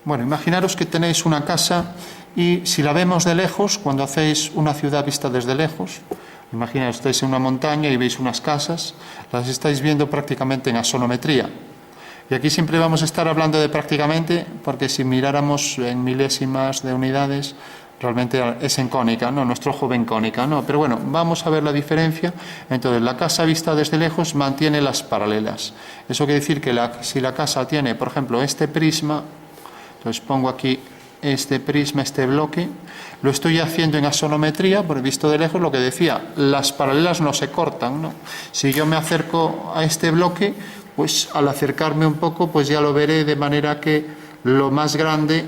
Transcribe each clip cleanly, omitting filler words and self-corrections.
Bueno, imaginaros que tenéis una casa y si la vemos de lejos, cuando hacéis una ciudad vista desde lejos, imaginaos, estáis en una montaña y veis unas casas, las estáis viendo prácticamente en axonometría. Y aquí siempre vamos a estar hablando de prácticamente, porque si miráramos en milésimas de unidades, realmente es en cónica, ¿no? Nuestro ojo ve en cónica, ¿no? Pero bueno, vamos a ver la diferencia. Entonces, la casa vista desde lejos mantiene las paralelas. Eso quiere decir que si la casa tiene, por ejemplo, este prisma, entonces pongo aquí este prisma, este bloque, lo estoy haciendo en axonometría, por visto de lejos, lo que decía, las paralelas no se cortan, ¿no? Si yo me acerco a este bloque, pues al acercarme un poco, pues ya lo veré de manera que lo más grande,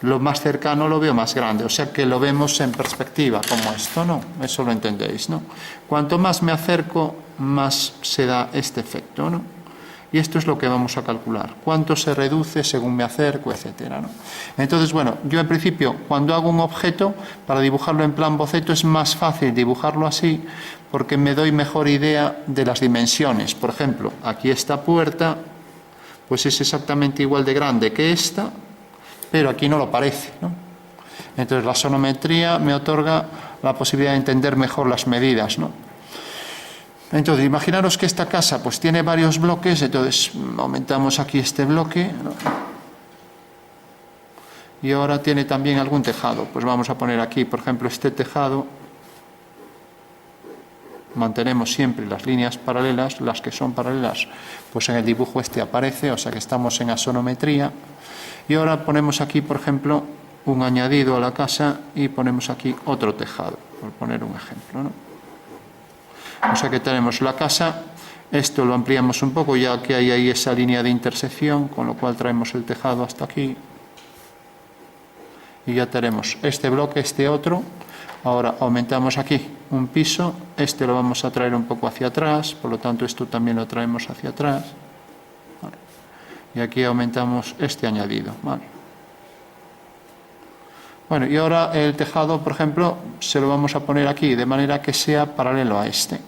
lo más cercano lo veo más grande, o sea que lo vemos en perspectiva, como esto, ¿no? Eso lo entendéis, ¿no? Cuanto más me acerco, más se da este efecto, ¿no? Y esto es lo que vamos a calcular. Cuánto se reduce según me acerco, etcétera, ¿no? Entonces, bueno, yo en principio, cuando hago un objeto, para dibujarlo en plan boceto, es más fácil dibujarlo así, porque me doy mejor idea de las dimensiones. Por ejemplo, aquí esta puerta, pues es exactamente igual de grande que esta, pero aquí no lo parece, ¿no? Entonces, la axonometría me otorga la posibilidad de entender mejor las medidas, ¿no? Entonces, imaginaros que esta casa pues tiene varios bloques, entonces aumentamos aquí este bloque, ¿no? Y ahora tiene también algún tejado, pues vamos a poner aquí, por ejemplo, este tejado, mantenemos siempre las líneas paralelas, las que son paralelas, pues en el dibujo este aparece, o sea que estamos en axonometría, y ahora ponemos aquí, por ejemplo, un añadido a la casa y ponemos aquí otro tejado, por poner un ejemplo, ¿no? O sea que tenemos la casa, esto lo ampliamos un poco ya que hay ahí esa línea de intersección, con lo cual traemos el tejado hasta aquí. Y ya tenemos este bloque, este otro. Ahora aumentamos aquí un piso, este lo vamos a traer un poco hacia atrás, por lo tanto esto también lo traemos hacia atrás. Vale. Y aquí aumentamos este añadido. Vale. Bueno, y ahora el tejado, por ejemplo, se lo vamos a poner aquí, de manera que sea paralelo a este.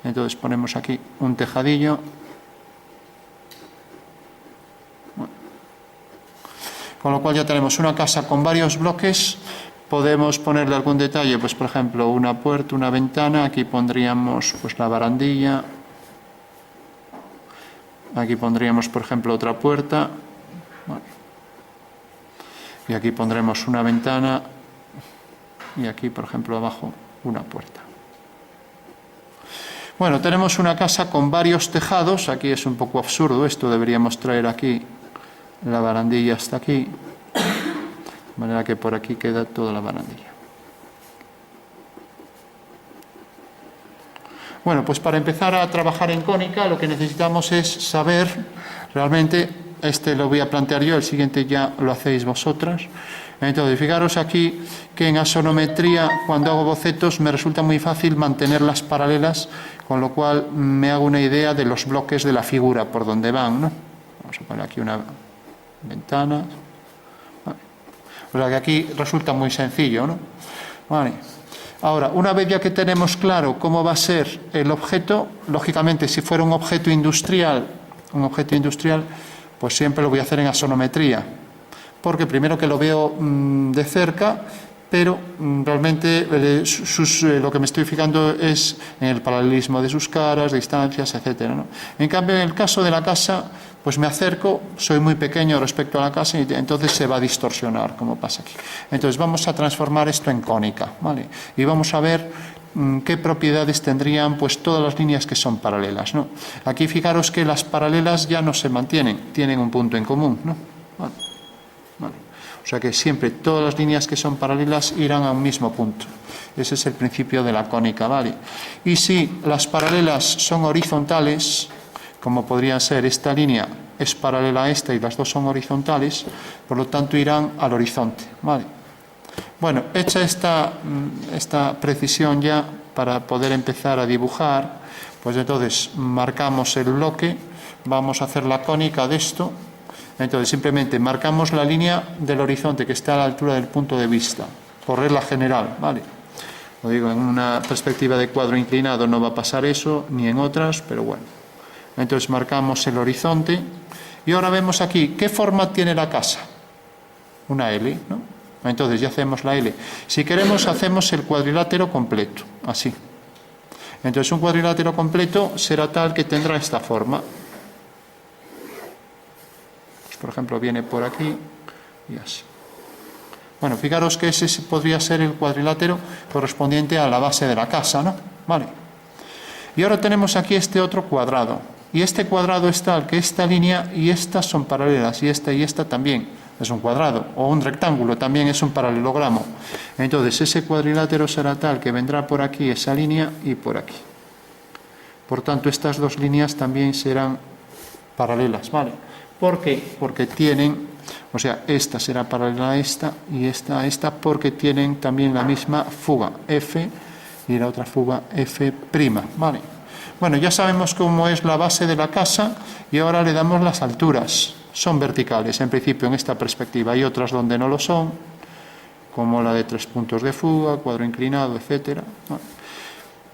Entonces ponemos aquí un tejadillo. Bueno. Con lo cual ya tenemos una casa con varios bloques. Podemos ponerle algún detalle, pues por ejemplo una puerta, una ventana. Aquí pondríamos pues la barandilla. Aquí pondríamos por ejemplo otra puerta. Bueno. Y aquí pondremos una ventana. Y aquí por ejemplo abajo una puerta. Bueno, tenemos una casa con varios tejados. Aquí es un poco absurdo esto, deberíamos traer aquí la barandilla hasta aquí, de manera que por aquí queda toda la barandilla. Bueno, pues para empezar a trabajar en cónica lo que necesitamos es saber realmente, este lo voy a plantear yo, el siguiente ya lo hacéis vosotras. Entonces, fijaros aquí que en axonometría, cuando hago bocetos, me resulta muy fácil mantenerlas paralelas, con lo cual me hago una idea de los bloques de la figura, por donde van, ¿no? Vamos a poner aquí una ventana. Vale. O sea que aquí resulta muy sencillo, ¿no? Vale. Ahora, una vez ya que tenemos claro cómo va a ser el objeto, lógicamente, si fuera un objeto industrial, pues siempre lo voy a hacer en axonometría. Porque primero que lo veo de cerca, pero realmente lo que me estoy fijando es en el paralelismo de sus caras, distancias, etcétera, ¿no? En cambio, en el caso de la casa, pues me acerco, soy muy pequeño respecto a la casa y entonces se va a distorsionar, como pasa aquí. Entonces vamos a transformar esto en cónica, ¿vale? Y vamos a ver qué propiedades tendrían pues todas las líneas que son paralelas, ¿no? Aquí fijaros que las paralelas ya no se mantienen, tienen un punto en común, ¿no? Vale. Vale. O sea que siempre todas las líneas que son paralelas irán a un mismo punto. Ese es el principio de la cónica, ¿vale? Y si las paralelas son horizontales, como podrían ser esta línea es paralela a esta y las dos son horizontales, por lo tanto irán al horizonte, ¿vale? Bueno, hecha esta precisión ya para poder empezar a dibujar, pues entonces marcamos el bloque, vamos a hacer la cónica de esto. Entonces simplemente marcamos la línea del horizonte que está a la altura del punto de vista, por regla general, ¿vale? Lo digo, en una perspectiva de cuadro inclinado no va a pasar eso, ni en otras, pero bueno. Entonces marcamos el horizonte Y ahora vemos aquí, ¿qué forma tiene la casa? Una L, ¿no? Entonces ya hacemos la L. Si queremos, hacemos el cuadrilátero completo, así. Entonces un cuadrilátero completo será tal que tendrá esta forma. Pues, por ejemplo, viene por aquí y así. Bueno, fijaros que ese podría ser el cuadrilátero correspondiente a la base de la casa, ¿no? Vale. Y ahora tenemos aquí este otro cuadrado. Y este cuadrado es tal que esta línea y estas son paralelas, y esta también es un cuadrado, o un rectángulo también es un paralelogramo. Entonces ese cuadrilátero será tal que vendrá por aquí esa línea y por aquí. Por tanto, estas dos líneas también serán paralelas, ¿vale? ¿Por qué? Porque tienen, o sea, esta será paralela a esta y esta a esta, porque tienen también la misma fuga, F, y la otra fuga, F', ¿vale? Bueno, ya sabemos cómo es la base de la casa y ahora le damos las alturas. Son verticales, en principio, en esta perspectiva. Hay otras donde no lo son, como la de 3 puntos de fuga, cuadro inclinado, etc. Bueno,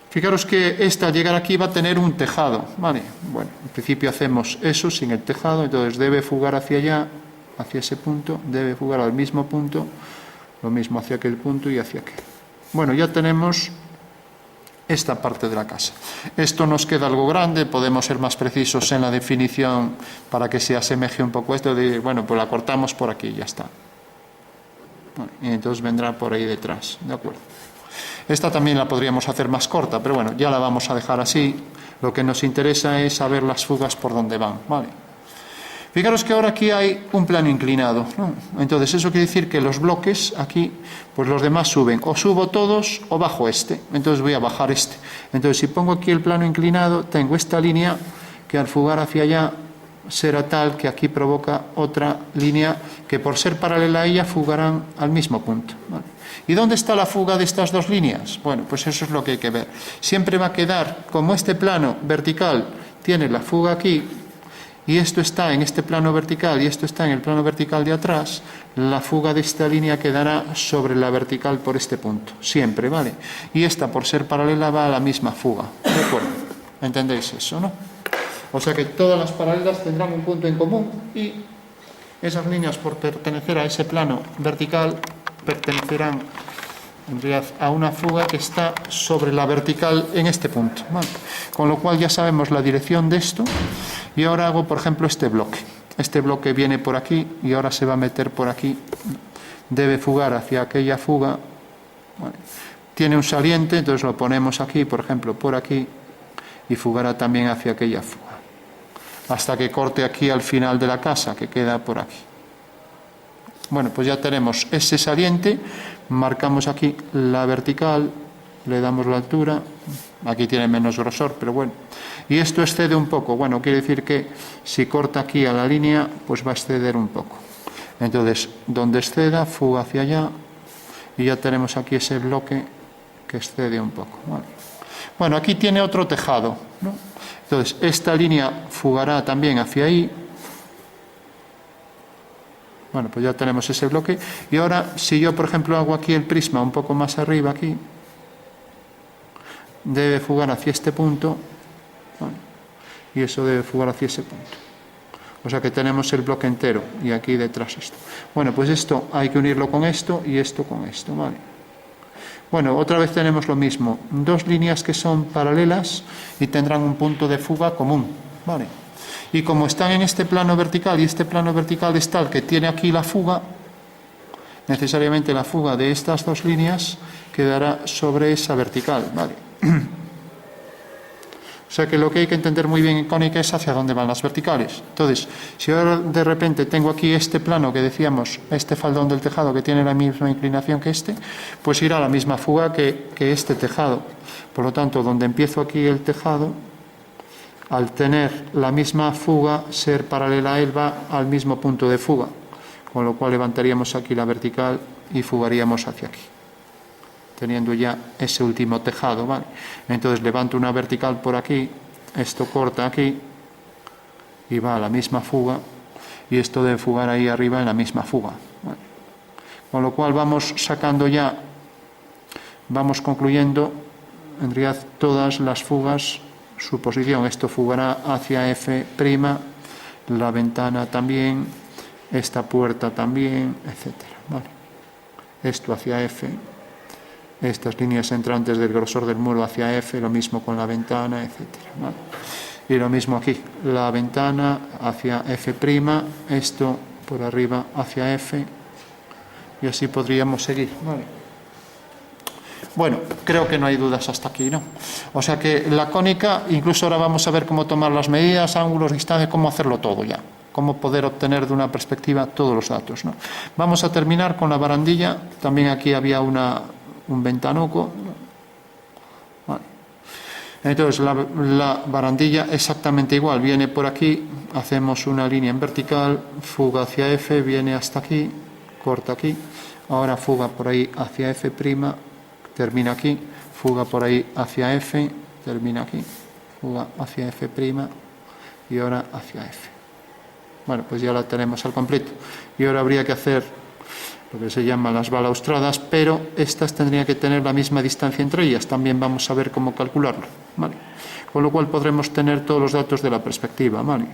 fijaros que esta, al llegar aquí, va a tener un tejado, ¿vale? Bueno, en principio hacemos eso sin el tejado, entonces debe fugar hacia allá, hacia ese punto, debe fugar al mismo punto, lo mismo hacia aquel punto y hacia aquel. Bueno, ya tenemos esta parte de la casa. Esto nos queda algo grande, podemos ser más precisos en la definición para que se asemeje un poco esto de, bueno, pues la cortamos por aquí y ya está. Bueno, y entonces vendrá por ahí detrás, ¿de acuerdo? Esta también la podríamos hacer más corta, pero bueno, ya la vamos a dejar así. Lo que nos interesa es saber las fugas por dónde van, ¿vale? Fijaros que ahora aquí hay un plano inclinado, ¿no? Entonces eso quiere decir que los bloques aquí, pues los demás suben. O subo todos o bajo este. Entonces voy a bajar este. Entonces si pongo aquí el plano inclinado, tengo esta línea que al fugar hacia allá será tal que aquí provoca otra línea que por ser paralela a ella fugarán al mismo punto, ¿vale? ¿Y dónde está la fuga de estas dos líneas? Bueno, pues eso es lo que hay que ver. Siempre va a quedar, como este plano vertical tiene la fuga aquí, y esto está en este plano vertical y esto está en el plano vertical de atrás, la fuga de esta línea quedará sobre la vertical por este punto, siempre, ¿vale? Y esta, por ser paralela, va a la misma fuga, ¿de acuerdo? ¿Entendéis eso, no? O sea que todas las paralelas tendrán un punto en común y esas líneas, por pertenecer a ese plano vertical, pertenecerán en realidad a una fuga que está sobre la vertical en este punto, ¿vale? Con lo cual ya sabemos la dirección de esto. Y ahora hago, por ejemplo, este bloque. Este bloque viene por aquí y ahora se va a meter por aquí. Debe fugar hacia aquella fuga. Vale. Tiene un saliente, entonces lo ponemos aquí, por ejemplo, por aquí, y fugará también hacia aquella fuga. Hasta que corte aquí al final de la casa, que queda por aquí. Bueno, pues ya tenemos ese saliente, marcamos aquí la vertical, le damos la altura, aquí tiene menos grosor, pero bueno. Y esto excede un poco, bueno, quiere decir que si corta aquí a la línea, pues va a exceder un poco. Entonces, donde exceda, fuga hacia allá, y ya tenemos aquí ese bloque que excede un poco, ¿vale? Bueno, aquí tiene otro tejado, ¿no? Entonces, esta línea fugará también hacia ahí. Bueno, pues ya tenemos ese bloque. Y ahora, si yo, por ejemplo, hago aquí el prisma un poco más arriba, aquí, debe fugar hacia este punto, ¿vale? Y eso debe fugar hacia ese punto. O sea que tenemos el bloque entero y aquí detrás esto. Bueno, pues esto hay que unirlo con esto y esto con esto, ¿vale? Bueno, otra vez tenemos lo mismo. Dos líneas que son paralelas y tendrán un punto de fuga común, ¿vale? Y como están en este plano vertical y este plano vertical es tal que tiene aquí la fuga, necesariamente la fuga de estas dos líneas quedará sobre esa vertical, ¿vale? O sea que lo que hay que entender muy bien en cónica es hacia dónde van las verticales. Entonces, si ahora de repente tengo aquí este plano que decíamos, este faldón del tejado que tiene la misma inclinación que este, pues irá a la misma fuga que este tejado. Por lo tanto, donde empiezo aquí el tejado, al tener la misma fuga, ser paralela a él, va al mismo punto de fuga. Con lo cual levantaríamos aquí la vertical y fugaríamos hacia aquí, teniendo ya ese último tejado, ¿vale? Entonces levanto una vertical por aquí, esto corta aquí y va a la misma fuga y esto debe fugar ahí arriba en la misma fuga, ¿vale? Con lo cual vamos sacando ya, vamos concluyendo en realidad todas las fugas, su posición. Esto fugará hacia F', la ventana también, esta puerta también, etcétera, ¿vale? Esto hacia F, estas líneas entrantes del grosor del muro hacia F, lo mismo con la ventana, etcétera, ¿vale? Y lo mismo aquí, la ventana hacia F', esto por arriba hacia F, y así podríamos seguir, ¿vale? Bueno, creo que no hay dudas hasta aquí, ¿no? O sea que la cónica, incluso ahora vamos a ver cómo tomar las medidas, ángulos, distancias, cómo hacerlo todo ya, cómo poder obtener de una perspectiva todos los datos, ¿no? Vamos a terminar con la barandilla. También aquí había un ventanuco, ¿no? Vale. Entonces la barandilla exact'amente igual, viene por aquí, hacemos una línea en vertical, fuga hacia F, viene hasta aquí, corta aquí, ahora fuga por ahí hacia F', termina aquí, fuga por ahí hacia F, termina aquí, fuga hacia F' y ahora hacia F. Bueno, pues ya la tenemos al completo. Y ahora habría que hacer lo que se llama las balaustradas, pero estas tendrían que tener la misma distancia entre ellas. También vamos a ver cómo calcularlo, ¿vale? Con lo cual podremos tener todos los datos de la perspectiva, ¿vale?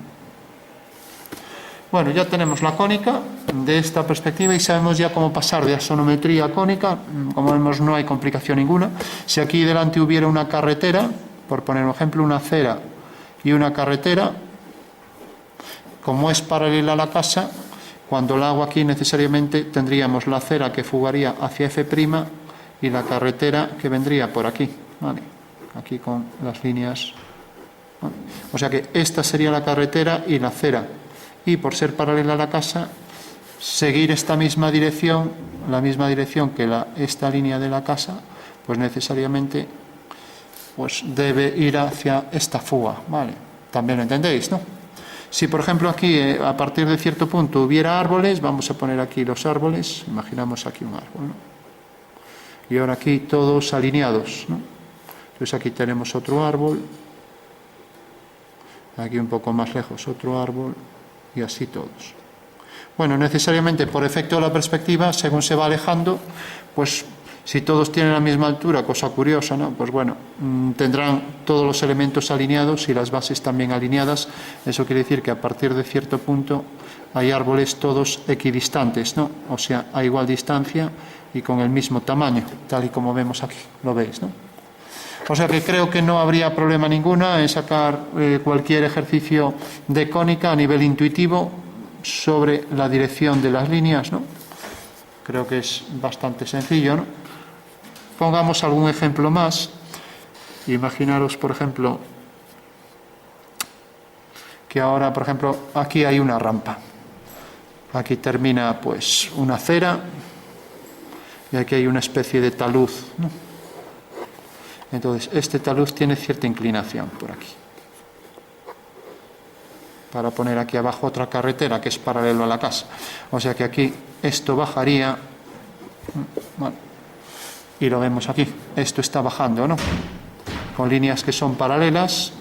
Bueno, ya tenemos la cónica de esta perspectiva y sabemos ya cómo pasar de asonometría a cónica. Como vemos, no hay complicación ninguna. Si aquí delante hubiera una carretera, por poner un ejemplo, una acera y una carretera, como es paralela a la casa, cuando la hago aquí necesariamente tendríamos la acera que fugaría hacia F' y la carretera que vendría por aquí, ¿vale? Aquí con las líneas, ¿vale? O sea que esta sería la carretera y la acera. Y por ser paralela a la casa, seguir esta misma dirección, la misma dirección que esta línea de la casa, pues necesariamente pues debe ir hacia esta fuga, ¿vale? También lo entendéis, ¿no? Si, por ejemplo, aquí a partir de cierto punto hubiera árboles, vamos a poner aquí los árboles, imaginamos aquí un árbol, ¿no? Y ahora aquí todos alineados, ¿no? Entonces aquí tenemos otro árbol, aquí un poco más lejos otro árbol, y así todos. Bueno, necesariamente por efecto de la perspectiva, según se va alejando, pues si todos tienen la misma altura, cosa curiosa, ¿no? Pues bueno, tendrán todos los elementos alineados y las bases también alineadas. Eso quiere decir que a partir de cierto punto hay árboles todos equidistantes, ¿no? O sea, a igual distancia y con el mismo tamaño, tal y como vemos aquí, lo veis, ¿no? O sea que creo que no habría problema ninguno en sacar cualquier ejercicio de cónica a nivel intuitivo sobre la dirección de las líneas, ¿no? Creo que es bastante sencillo, ¿no? Pongamos algún ejemplo más. Imaginaros, por ejemplo, que ahora, por ejemplo, aquí hay una rampa. Aquí termina, pues, una acera y aquí hay una especie de talud, ¿no? Entonces, este talud tiene cierta inclinación por aquí. Para poner aquí abajo otra carretera que es paralelo a la casa. O sea que aquí esto bajaría, bueno, y lo vemos aquí. Esto está bajando, ¿no? Con líneas que son paralelas.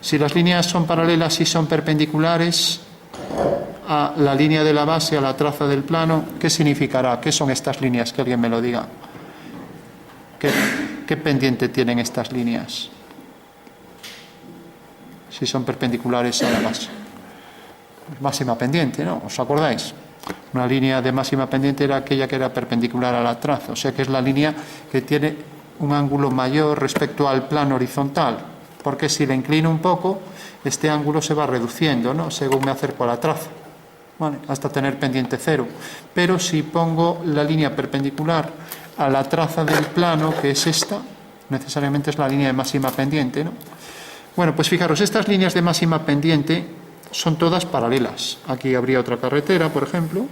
Si las líneas son paralelas y son perpendiculares a la línea de la base, a la traza del plano, ¿qué significará? ¿Qué son estas líneas? Que alguien me lo diga. ¿Qué pendiente tienen estas líneas? Si son perpendiculares a la base. Máxima pendiente, ¿no? ¿Os acordáis? Una línea de máxima pendiente era aquella que era perpendicular a la traza. O sea que es la línea que tiene un ángulo mayor respecto al plano horizontal. Porque si la inclino un poco, este ángulo se va reduciendo, ¿no? Según me acerco a la traza, ¿vale? Hasta tener pendiente cero. Pero si pongo la línea perpendicular a la traza del plano, que es esta, necesariamente es la línea de máxima pendiente, ¿no? Bueno, pues fijaros, estas líneas de máxima pendiente son todas paralelas. Aquí habría otra carretera, por ejemplo.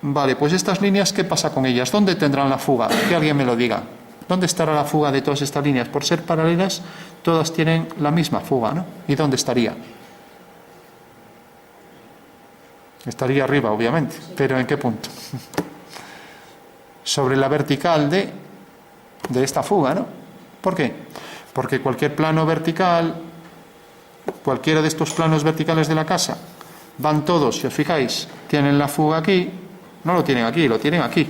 Vale, pues estas líneas, ¿qué pasa con ellas? ¿Dónde tendrán la fuga? Que alguien me lo diga. ¿Dónde estará la fuga de todas estas líneas? Por ser paralelas, todas tienen la misma fuga, ¿no? ¿Y dónde estaría? Estaría arriba, obviamente, pero ¿en qué punto? Sobre la vertical de esta fuga, ¿no? ¿Por qué? Porque cualquier plano vertical, cualquiera de estos planos verticales de la casa, van todos, si os fijáis, tienen la fuga aquí, no lo tienen aquí, lo tienen aquí.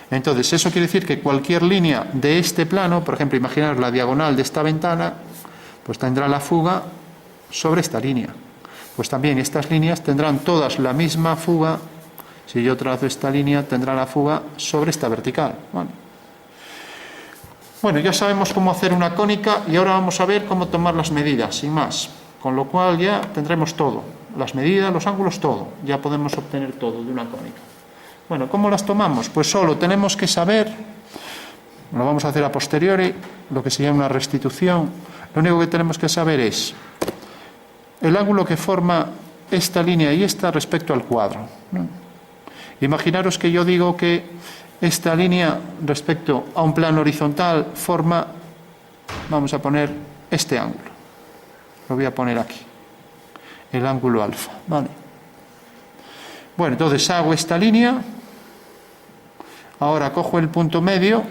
Entonces, eso quiere decir que cualquier línea de este plano, por ejemplo, imaginaos la diagonal de esta ventana, pues tendrá la fuga sobre esta línea. Pues también estas líneas tendrán todas la misma fuga. Si yo trazo esta línea, tendrá la fuga sobre esta vertical. ¿Vale? Bueno, ya sabemos cómo hacer una cónica y ahora vamos a ver cómo tomar las medidas, sin más. Con lo cual ya tendremos todo. Las medidas, los ángulos, todo. Ya podemos obtener todo de una cónica. Bueno, ¿cómo las tomamos? Pues solo tenemos que saber, lo vamos a hacer a posteriori, lo que se llama una restitución. Lo único que tenemos que saber es el ángulo que forma esta línea y esta respecto al cuadro, ¿no? Imaginaros que yo digo que esta línea respecto a un plano horizontal forma, vamos a poner este ángulo. Lo voy a poner aquí, el ángulo alfa, ¿vale? Bueno, entonces hago esta línea, ahora cojo el punto medio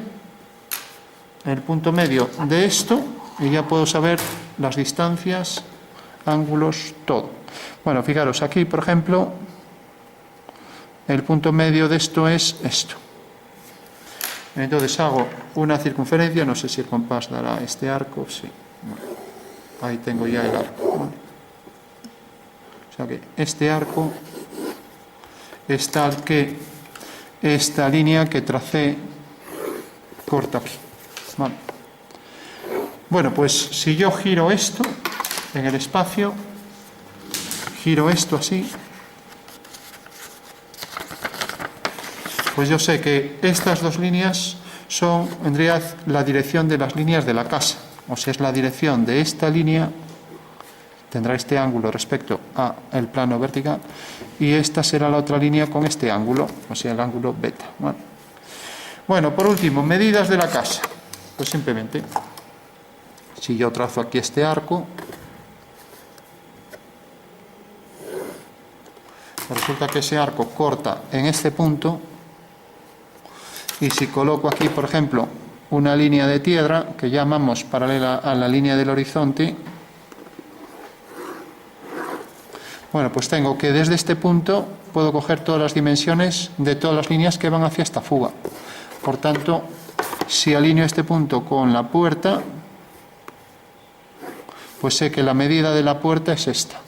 de esto y ya puedo saber las distancias, ángulos, todo. Bueno, fijaros, aquí por ejemplo, el punto medio de esto es esto. Entonces hago una circunferencia, no sé si el compás dará este arco, sí. Bueno, ahí tengo ya el arco. ¿Vale? O sea que este arco es tal que esta línea que tracé corta aquí. ¿Vale? Bueno, pues si yo giro esto en el espacio, giro esto así, pues yo sé que estas dos líneas son en realidad la dirección de las líneas de la casa. O sea, es la dirección de esta línea, tendrá este ángulo respecto al plano vertical, y esta será la otra línea con este ángulo, o sea, el ángulo beta. ¿Vale? Bueno, por último, medidas de la casa. Pues simplemente, si yo trazo aquí este arco, resulta que ese arco corta en este punto, y si coloco aquí, por ejemplo, una línea de tierra que llamamos paralela a la línea del horizonte, bueno, pues tengo que desde este punto puedo coger todas las dimensiones de todas las líneas que van hacia esta fuga. Por tanto, si alineo este punto con la puerta, pues sé que la medida de la puerta es esta.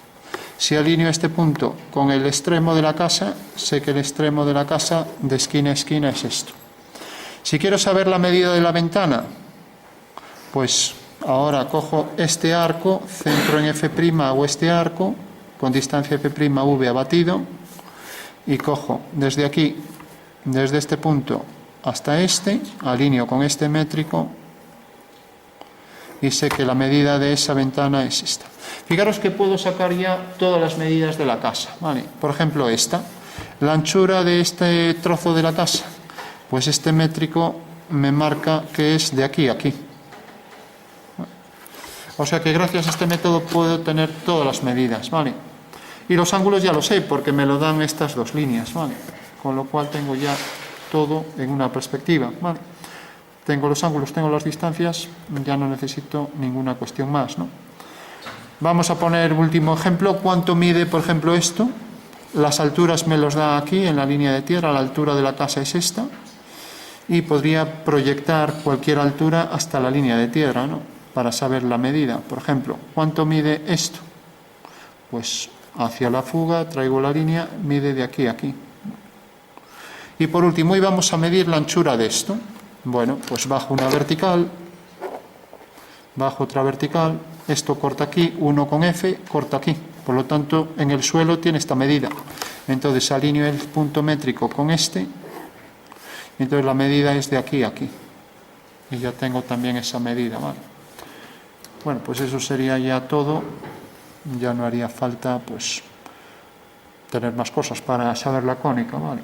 Si alineo este punto con el extremo de la casa, sé que el extremo de la casa de esquina a esquina es esto. Si quiero saber la medida de la ventana, pues ahora cojo este arco, centro en F' o este arco, con distancia F'V abatido, y cojo desde aquí, desde este punto hasta este, alineo con este métrico, y sé que la medida de esa ventana es esta. Fijaros que puedo sacar ya todas las medidas de la casa, ¿vale? Por ejemplo, esta, la anchura de este trozo de la casa, pues este métrico me marca que es de aquí a aquí. O sea que gracias a este método puedo tener todas las medidas, ¿vale? Y los ángulos ya lo sé, porque me lo dan estas dos líneas, ¿vale? Con lo cual tengo ya todo en una perspectiva, ¿vale? Tengo los ángulos, tengo las distancias, ya no necesito ninguna cuestión más, ¿no? Vamos a poner último ejemplo. ¿Cuánto mide, por ejemplo, esto? Las alturas me los da aquí en la línea de tierra, la altura de la casa es esta, y podría proyectar cualquier altura hasta la línea de tierra, ¿no? Para saber la medida. Por ejemplo, ¿cuánto mide esto? Pues hacia la fuga traigo la línea, mide de aquí a aquí. Y por último, hoy vamos a medir la anchura de esto. Bueno, pues bajo una vertical, bajo otra vertical, esto corta aquí, 1 con F, corta aquí. Por lo tanto, en el suelo tiene esta medida. Entonces alineo el punto métrico con este, y entonces la medida es de aquí a aquí. Y ya tengo también esa medida, ¿vale? Bueno, pues eso sería ya todo. Ya no haría falta, pues, tener más cosas para saber la cónica, ¿vale?